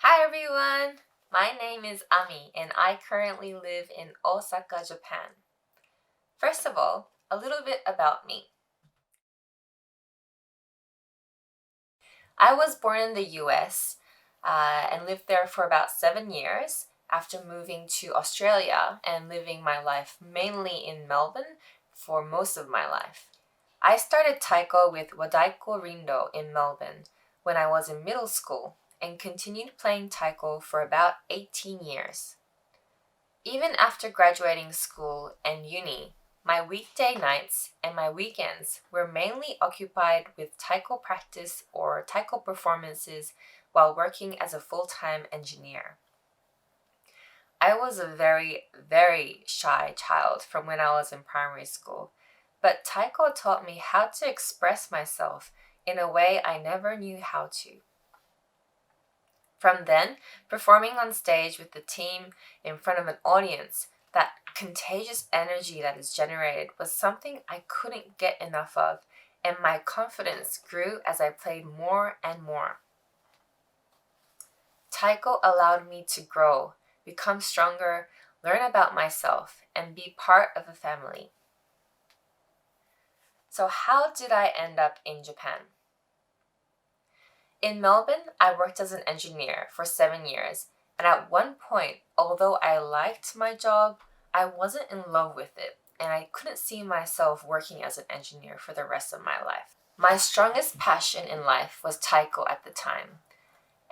Hi everyone! My name is Ami and I currently live in Osaka, Japan. First of all, a little bit about me. I was born in the US and lived there for about 7 years after moving to Australia and living my life mainly in Melbourne for most of my life. I started Taiko with Wadaiko Rindo in Melbourne when I was in middle school and continued playing Taiko for about 18 years. Even after graduating school and uni, my weekday nights and my weekends were mainly occupied with taiko practice or taiko performances while working as a full-time engineer. I was a very, very shy child from when I was in primary school, but taiko taught me how to express myself in a way I never knew how to. From then, performing on stage with the team in front of an audience, that contagious energy that is generated was something I couldn't get enough of, and my confidence grew as I played more and more. Taiko allowed me to grow, become stronger, learn about myself, and be part of a family. So how did I end up in Japan? In Melbourne, I worked as an engineer for 7 years, and at one point, although I liked my job, I wasn't in love with it, and I couldn't see myself working as an engineer for the rest of my life. My strongest passion in life was taiko at the time,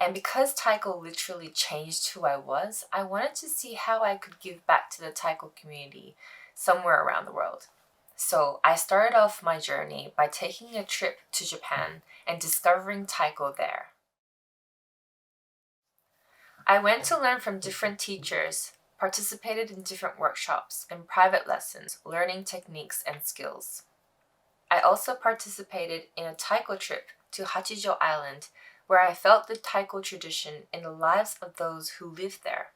and because taiko literally changed who I was, I wanted to see how I could give back to the taiko community somewhere around the world. So I started off my journey by taking a trip to Japan and discovering taiko there. I went to learn from different teachers, participated in different workshops and private lessons, learning techniques and skills. I also participated in a taiko trip to Hachijo Island, where I felt the taiko tradition in the lives of those who lived there.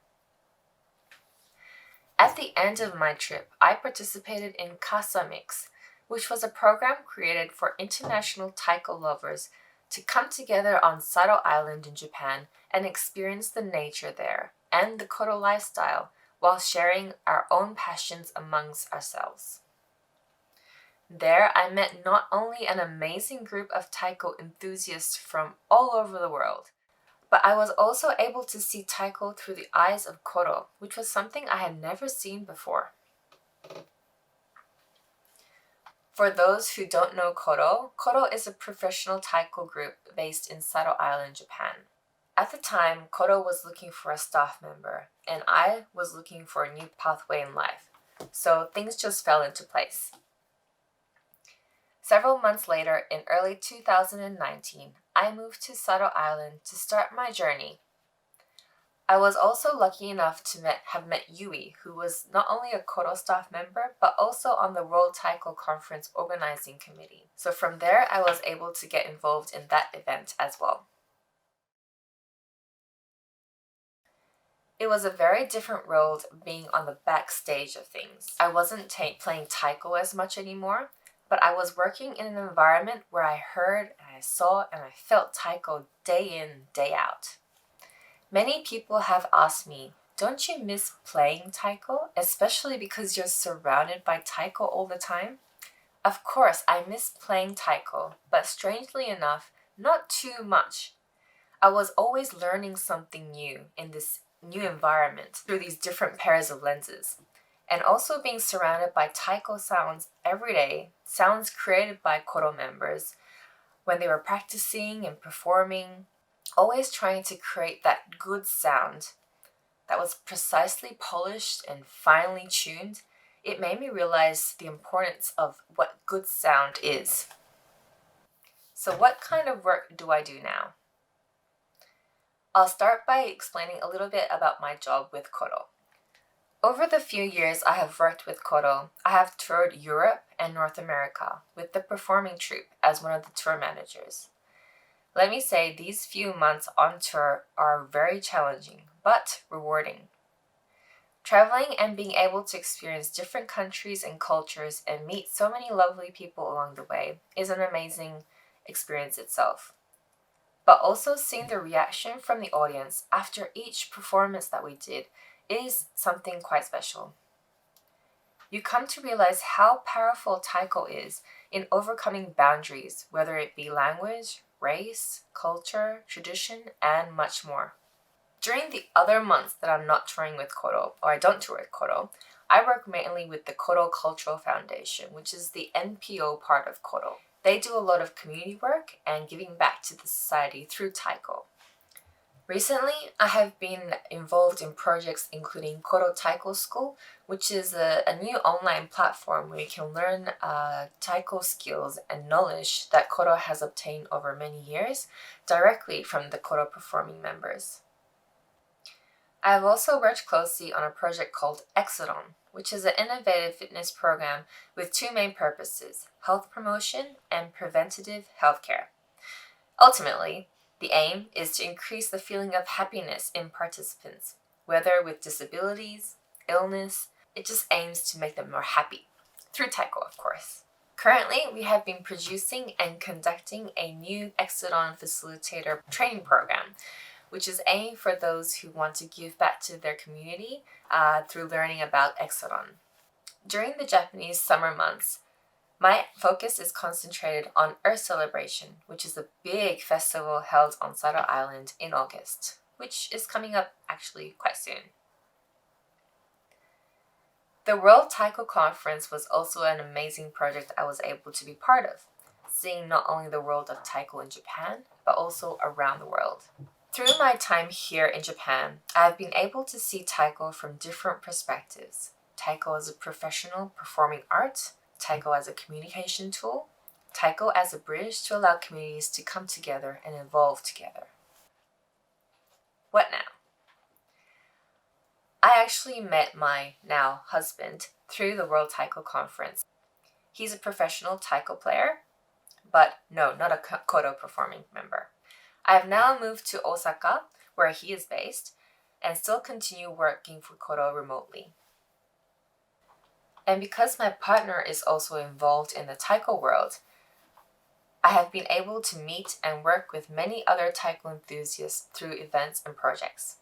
At the end of my trip, I participated in Casa Mix, which was a program created for international taiko lovers to come together on Sado Island in Japan and experience the nature there and the kodo lifestyle while sharing our own passions amongst ourselves. There, I met not only an amazing group of taiko enthusiasts from all over the world, but I was also able to see taiko through the eyes of kodo, which was something I had never seen before. For those who don't know kodo, kodo is a professional taiko group based in Sado Island, Japan. At the time, kodo was looking for a staff member, and I was looking for a new pathway in life, so things just fell into place. Several months later, in early 2019, I moved to Sado Island to start my journey. I was also lucky enough to have met Yui, who was not only a kodo staff member, but also on the World Taiko Conference organizing committee. So from there, I was able to get involved in that event as well. It was a very different world being on the backstage of things. I wasn't playing taiko as much anymore, but I was working in an environment where I heard and I saw and I felt taiko day in, day out. Many people have asked me, don't you miss playing taiko, especially because you're surrounded by taiko all the time? Of course, I miss playing taiko, but strangely enough, not too much. I was always learning something new in this new environment through these different pairs of lenses. And also being surrounded by taiko sounds every day, sounds created by kodo members when they were practicing and performing, always trying to create that good sound that was precisely polished and finely tuned. It made me realize the importance of what good sound is. So what kind of work do I do now? I'll start by explaining a little bit about my job with kodo. Over the few years I have worked with kodo, I have toured Europe and North America with the performing troupe as one of the tour managers. Let me say these few months on tour are very challenging, but rewarding. Traveling and being able to experience different countries and cultures and meet so many lovely people along the way is an amazing experience itself. but also seeing the reaction from the audience after each performance that we did is something quite special. You come to realize how powerful Taiko is in overcoming boundaries, whether it be language, race, culture, tradition, and much more. During the other months that I'm not touring with Kodo, or I don't tour with Kodo, I work mainly with the Kodo Cultural Foundation, which is the NPO part of Kodo. They do a lot of community work and giving back to the society through Taiko. Recently, I have been involved in projects including Kodo Taiko School, which is a new online platform where you can learn Taiko skills and knowledge that Kodo has obtained over many years directly from the Kodo performing members. I have also worked closely on a project called Exodon, which is an innovative fitness program with two main purposes: health promotion and preventative healthcare. Ultimately, the aim is to increase the feeling of happiness in participants, whether with disabilities, illness. It just aims to make them more happy, through Taiko, of course. Currently, we have been producing and conducting a new Exodon Facilitator training program, which is aimed for those who want to give back to their community through learning about Exodon. During the Japanese summer months, my focus is concentrated on Earth Celebration, which is a big festival held on Sado Island in August, which is coming up actually quite soon. The World Taiko Conference was also an amazing project I was able to be part of, seeing not only the world of Taiko in Japan, but also around the world. Through my time here in Japan, I have been able to see Taiko from different perspectives. Taiko as a professional performing art, Taiko as a communication tool, Taiko as a bridge to allow communities to come together and evolve together. What now? I actually met my now husband through the World Taiko Conference. He's a professional Taiko player, but no, not a Kodo performing member. I have now moved to Osaka, where he is based, and still continue working for Kodo remotely. And because my partner is also involved in the Taiko world, I have been able to meet and work with many other Taiko enthusiasts through events and projects.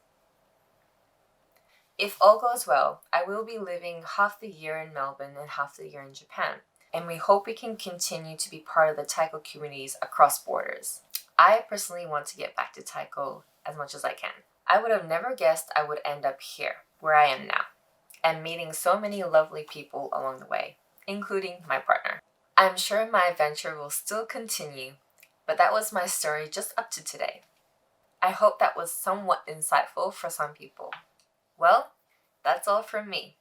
If all goes well, I will be living half the year in Melbourne and half the year in Japan, and we hope we can continue to be part of the Taiko communities across borders. I personally want to get back to Taiko as much as I can. I would have never guessed I would end up here, where I am now, and meeting so many lovely people along the way, including my partner. I'm sure my adventure will still continue, but that was my story just up to today. I hope that was somewhat insightful for some people. Well, that's all from me.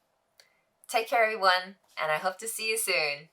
Take care, everyone, and I hope to see you soon.